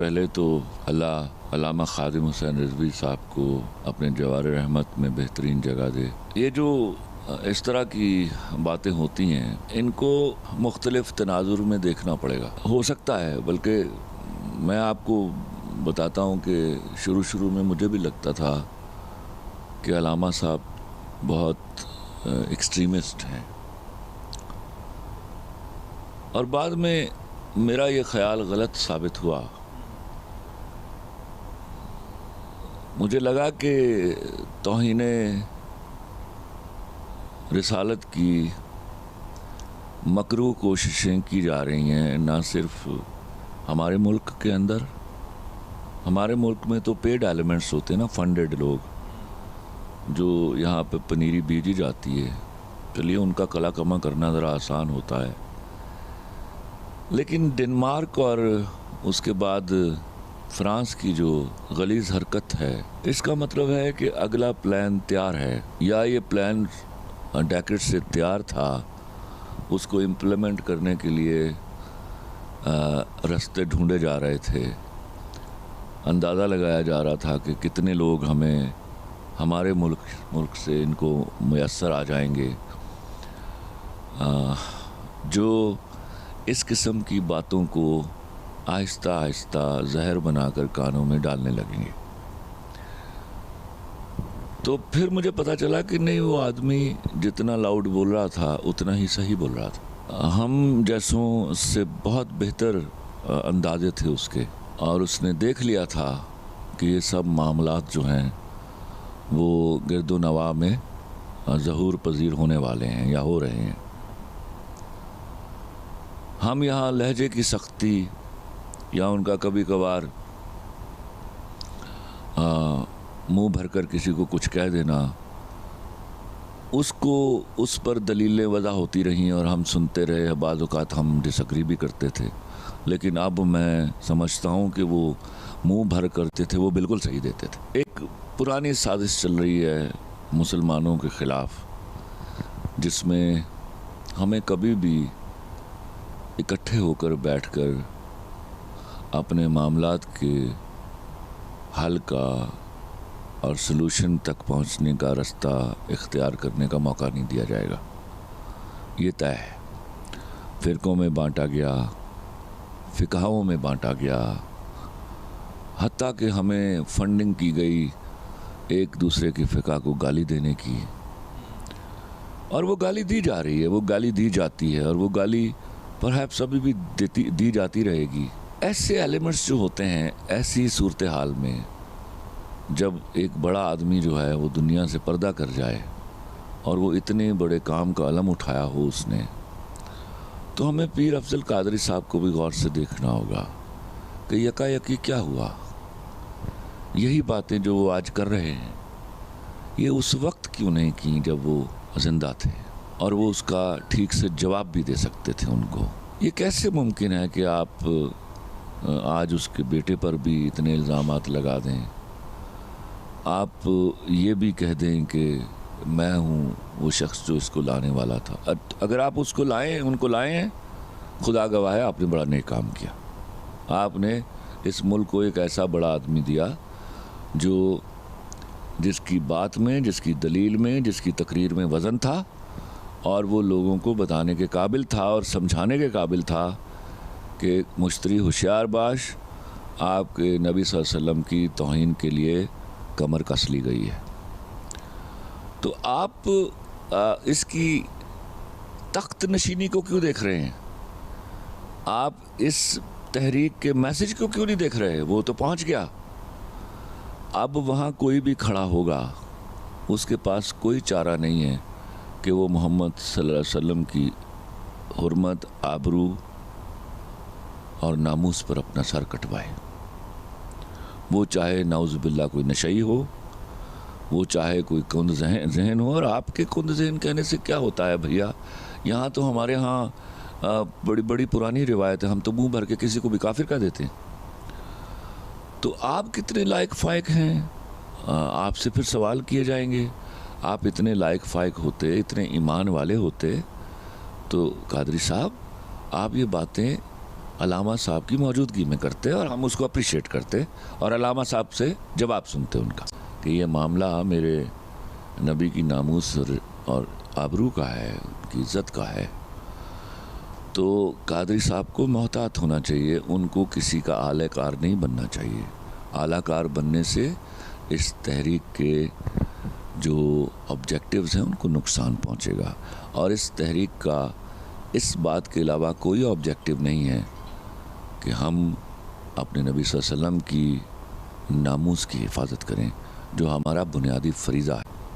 पहले तो अल्लाह अल्लामा खादिम हुसैन रिजवी साहब को अपने जवार रहमत में बेहतरीन जगह दे। ये जो इस तरह की बातें होती हैं इनको मुख्तलिफ तनाजुर में देखना पड़ेगा। हो सकता है, बल्कि मैं आपको बताता हूँ कि शुरू में मुझे भी लगता था कि अल्लामा साहब बहुत एक्सट्रीमिस्ट हैं, और बाद में मेरा ये ख्याल गलत साबित हुआ। मुझे लगा कि तौहीने रिसालत की मकरू कोशिशें की जा रही हैं, ना सिर्फ हमारे मुल्क के अंदर। हमारे मुल्क में तो पेड एलिमेंट्स होते हैं ना, फंडेड लोग जो यहाँ पे पनीरी बीजी जाती है, चलिए उनका कला कमा करना ज़रा आसान होता है। लेकिन डेनमार्क और उसके बाद फ्रांस की जो गलीज़ हरकत है, इसका मतलब है कि अगला प्लान तैयार है, या ये प्लान डेकेड से तैयार था, उसको इम्प्लीमेंट करने के लिए रास्ते ढूंढे जा रहे थे। अंदाज़ा लगाया जा रहा था कि कितने लोग हमारे मुल्क से इनको मुयस्सर आ जाएंगे जो इस किस्म की बातों को आहिस्ता आहिस्ता जहर बनाकर कानों में डालने लगेंगे। तो फिर मुझे पता चला कि नहीं, वो आदमी जितना लाउड बोल रहा था उतना ही सही बोल रहा था। हम जैसों से बहुत बेहतर अंदाजे थे उसके, और उसने देख लिया था कि ये सब मामलात जो हैं वो गिरदो नवा में ज़हूर पजीर होने वाले हैं या हो रहे हैं। हम यहाँ लहजे की सख्ती या उनका कभी कभार मुंह भरकर किसी को कुछ कह देना, उसको उस पर दलीलें वज़ा होती रहीं और हम सुनते रहे। बाज़ औक़ात हम डिसएग्री भी करते थे, लेकिन अब मैं समझता हूँ कि वो मुंह भर करते थे वो बिल्कुल सही देते थे। एक पुरानी साजिश चल रही है मुसलमानों के ख़िलाफ़, जिसमें हमें कभी भी इकट्ठे होकर बैठकर अपने मामलात के हल का और सलूशन तक पहुंचने का रास्ता इख्तियार करने का मौका नहीं दिया जाएगा। ये तय है। फ़िरक़ों में बांटा गया, फ़िक़हाओं में बांटा गया, हत्ता कि हमें फंडिंग की गई एक दूसरे की फ़िक़ा को गाली देने की, और वो गाली दी जा रही है, वो गाली दी जाती है, और वो गाली परहैप्स अभी भी दी जाती रहेगी। ऐसे एलिमेंट्स जो होते हैं, ऐसी सूरत हाल में जब एक बड़ा आदमी जो है वो दुनिया से पर्दा कर जाए और वो इतने बड़े काम का अलम उठाया हो उसने, तो हमें पीर अफजल कादरी साहब को भी गौर से देखना होगा कि यकायकी क्या हुआ। यही बातें जो वो आज कर रहे हैं, ये उस वक्त क्यों नहीं की जब वो जिंदा थे और वो उसका ठीक से जवाब भी दे सकते थे उनको। ये कैसे मुमकिन है कि आप आज उसके बेटे पर भी इतने इल्ज़ामात लगा दें, आप ये भी कह दें कि मैं हूँ वो शख्स जो इसको लाने वाला था। अगर आप उसको लाएं, उनको लाएं, खुदा गवाह है आपने बड़ा नेक काम किया। आपने इस मुल्क को एक ऐसा बड़ा आदमी दिया जो जिसकी बात में, जिसकी दलील में, जिसकी तकरीर में वज़न था, और वो लोगों को बताने के काबिल था और समझाने के काबिल था कि मुश्तरी होशियार बाश, आपके नबी सल्लल्लाहु अलैहि वसल्लम की तौहीन के लिए कमर कस ली गई है। तो आप इसकी तख्त नशीनी को क्यों देख रहे हैं? आप इस तहरीक के मैसेज को क्यों नहीं देख रहे? वो तो पहुंच गया। अब वहाँ कोई भी खड़ा होगा, उसके पास कोई चारा नहीं है कि वो मोहम्मद सल्लल्लाहु अलैहि वसल्लम की हुर्मत, आबरू और नामूस पर अपना सर कटवाए। वो चाहे नाउज़ुबिल्लाह कोई नशई हो, वो चाहे कोई कुंद जहन हो। और आपके कुंद जहन कहने से क्या होता है भैया? यहाँ तो हमारे यहाँ बड़ी बड़ी पुरानी रिवायत है, हम तो मुंह भर के किसी को भी काफिर कह देते हैं। तो आप कितने लायक फायक हैं? आपसे फिर सवाल किए जाएंगे। आप इतने लायक फायक होते, इतने ईमान वाले होते, तो कादरी साहब आप ये बातें علامہ صاحب کی موجودگی میں کرتے اور ہم اس کو اپریشیٹ کرتے اور علامہ صاحب سے جواب سنتے ان کا کہ یہ معاملہ میرے نبی کی ناموس اور آبرو کا ہے، ان کی عزت کا ہے. تو قادری صاحب کو محتاط ہونا چاہیے، ان کو کسی کا اعلی کار نہیں بننا چاہیے. اعلی کار بننے سے اس تحریک کے جو آبجیکٹیوز ہیں ان کو نقصان پہنچے گا، اور اس تحریک کا اس بات کے علاوہ کوئی آبجیکٹیو نہیں ہے کہ ہم اپنے نبی صلی اللہ علیہ وسلم کی ناموس کی حفاظت کریں جو ہمارا بنیادی فریضہ ہے.